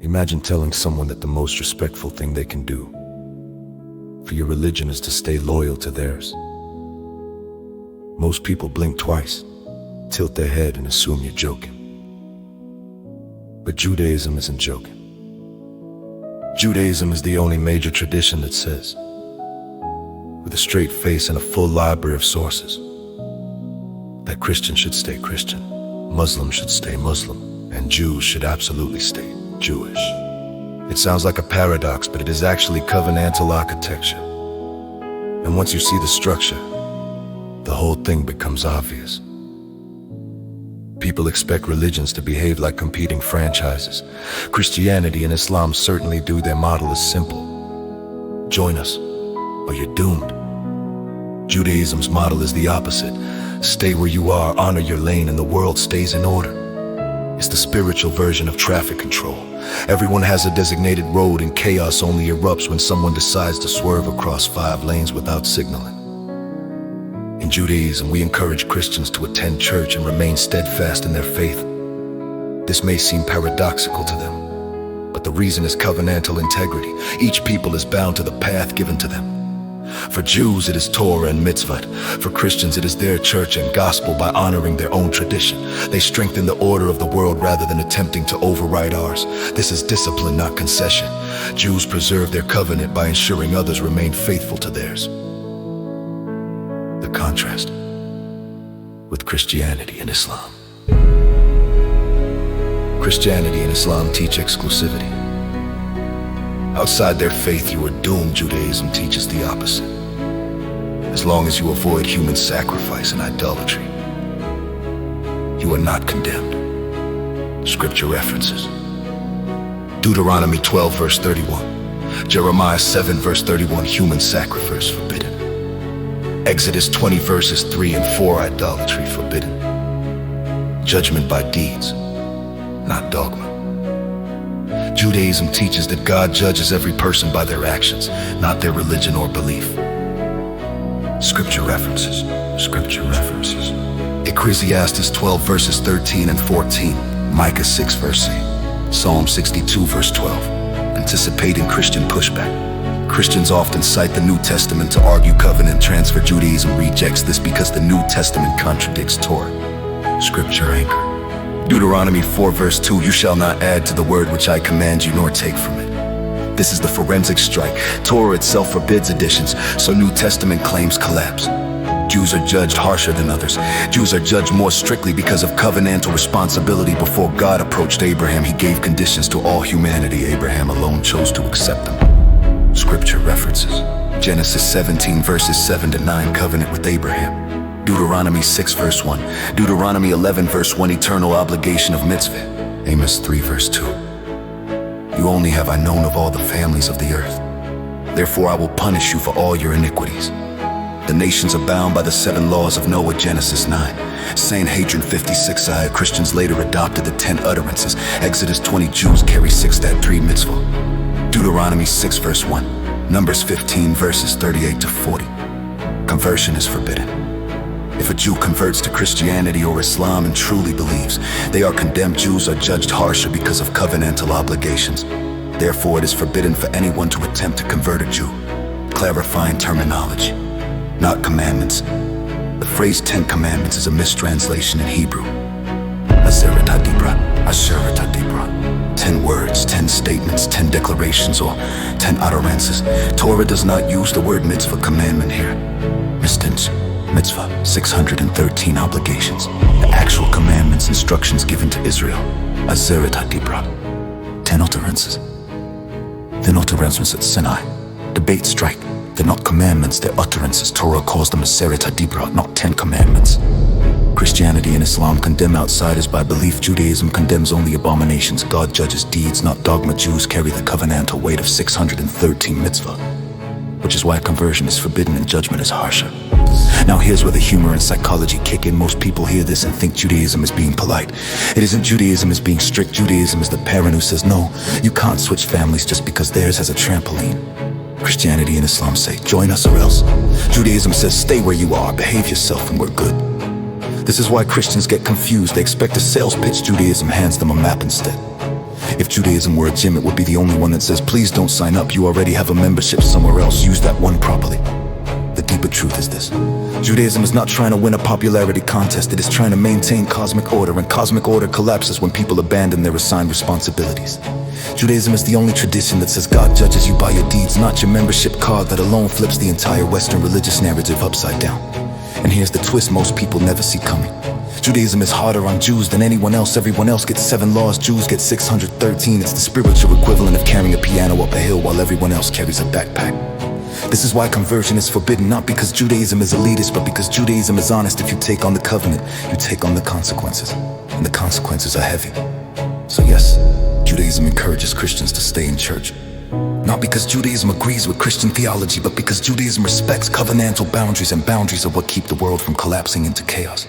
Imagine telling someone that the most respectful thing they can do for your religion is to stay loyal to theirs. Most people blink twice, tilt their head, and assume you're joking. But Judaism isn't joking. Judaism is the only major tradition that says, with a straight face and a full library of sources, that Christians should stay Christian, Muslims should stay Muslim, and Jews should absolutely stay Jewish. It sounds like a paradox, but it is actually covenantal architecture. And once you see the structure, the whole thing becomes obvious. People expect religions to behave like competing franchises. Christianity and Islam certainly do. Their model is simple: join us, or you're doomed. Judaism's model is the opposite: stay where you are, honor your lane, and the world stays in order. It's the spiritual version of traffic control. Everyone has a designated road, and chaos only erupts when someone decides to swerve across 5 lanes without signaling. In Judaism, we encourage Christians to attend church and remain steadfast in their faith. This may seem paradoxical to them, but the reason is covenantal integrity. Each people is bound to the path given to them. For Jews, it is Torah and mitzvot. For Christians, it is their church and gospel. By honoring their own tradition, they strengthen the order of the world rather than attempting to override ours. This is discipline, not concession. Jews preserve their covenant by ensuring others remain faithful to theirs. The contrast with Christianity and Islam. Christianity and Islam teach exclusivity. Outside their faith, you are doomed. Judaism teaches the opposite. As long as you avoid human sacrifice and idolatry, you are not condemned. Scripture references: Deuteronomy 12 verse 31, Jeremiah 7 verse 31, human sacrifice forbidden. Exodus 20 verses 3 and 4, idolatry forbidden. Judgment by deeds, not dogma. Judaism teaches that God judges every person by their actions, not their religion or belief. Scripture references. Ecclesiastes 12 verses 13 and 14, Micah 6 verse 8, Psalm 62 verse 12. Anticipating Christian pushback. Christians often cite the New Testament to argue covenant transfer. Judaism rejects this because the New Testament contradicts Torah. Scripture anchor. Deuteronomy 4 verse 2, you shall not add to the word which I command you, nor take from it. This is the forensic strike. Torah itself forbids additions, so New Testament claims collapse. Jews are judged harsher than others. Jews are judged more strictly because of covenantal responsibility. Before God approached Abraham, he gave conditions to all humanity. Abraham alone chose to accept them. Scripture references: Genesis 17 verses 7 to 9, covenant with Abraham. Deuteronomy 6 verse 1, Deuteronomy 11 verse 1, eternal obligation of mitzvah. Amos 3 verse 2, you only have I known of all the families of the earth. Therefore I will punish you for all your iniquities. The nations are bound by the 7 laws of Noah. Genesis 9. Sanhedrin 56 ayah. Christians later adopted the 10 utterances. Exodus 20. Jews carry 6-3 mitzvah. Deuteronomy 6 verse 1, Numbers 15 verses 38 to 40. Conversion is forbidden. If a Jew converts to Christianity or Islam and truly believes, they are condemned. Jews are judged harsher because of covenantal obligations. Therefore, it is forbidden for anyone to attempt to convert a Jew. Clarifying terminology, not commandments. The phrase 10 commandments is a mistranslation in Hebrew. Aseret hadibra, 10 words, 10 statements, 10 declarations, or 10 utterances. Torah does not use the word mitzvah, commandment, here. Instance, mitzvah, 613 obligations. The actual commandments, instructions given to Israel. Aseret hadibra, 10 utterances. They're not utterances at Sinai. Debate strike. They're not commandments, they're utterances. Torah calls them Aseret hadibra, not 10 commandments. Christianity and Islam condemn outsiders by belief. Judaism condemns only abominations. God judges deeds, not dogma. Jews carry the covenantal weight of 613 mitzvah, which is why conversion is forbidden and judgment is harsher. Now here's where the humor and psychology kick in. Most people hear this and think Judaism is being polite. It isn't. Judaism is being strict. Judaism is the parent who says, no, you can't switch families just because theirs has a trampoline. Christianity and Islam say, join us or else. Judaism says, stay where you are, behave yourself, and we're good. This is why Christians get confused. They expect a sales pitch. Judaism hands them a map instead. If Judaism were a gym, it would be the only one that says, please don't sign up, you already have a membership somewhere else, use that one properly. The deeper truth is this: Judaism is not trying to win a popularity contest, it is trying to maintain cosmic order, and cosmic order collapses when people abandon their assigned responsibilities. Judaism is the only tradition that says God judges you by your deeds, not your membership card, that alone flips the entire Western religious narrative upside down. And here's the twist most people never see coming. Judaism is harder on Jews than anyone else. Everyone else gets 7 laws, Jews get 613. It's the spiritual equivalent of carrying a piano up a hill while everyone else carries a backpack. This is why conversion is forbidden, not because Judaism is elitist, but because Judaism is honest. If you take on the covenant, you take on the consequences, and the consequences are heavy. So yes, Judaism encourages Christians to stay in church. Not because Judaism agrees with Christian theology, but because Judaism respects covenantal boundaries, and boundaries are what keep the world from collapsing into chaos.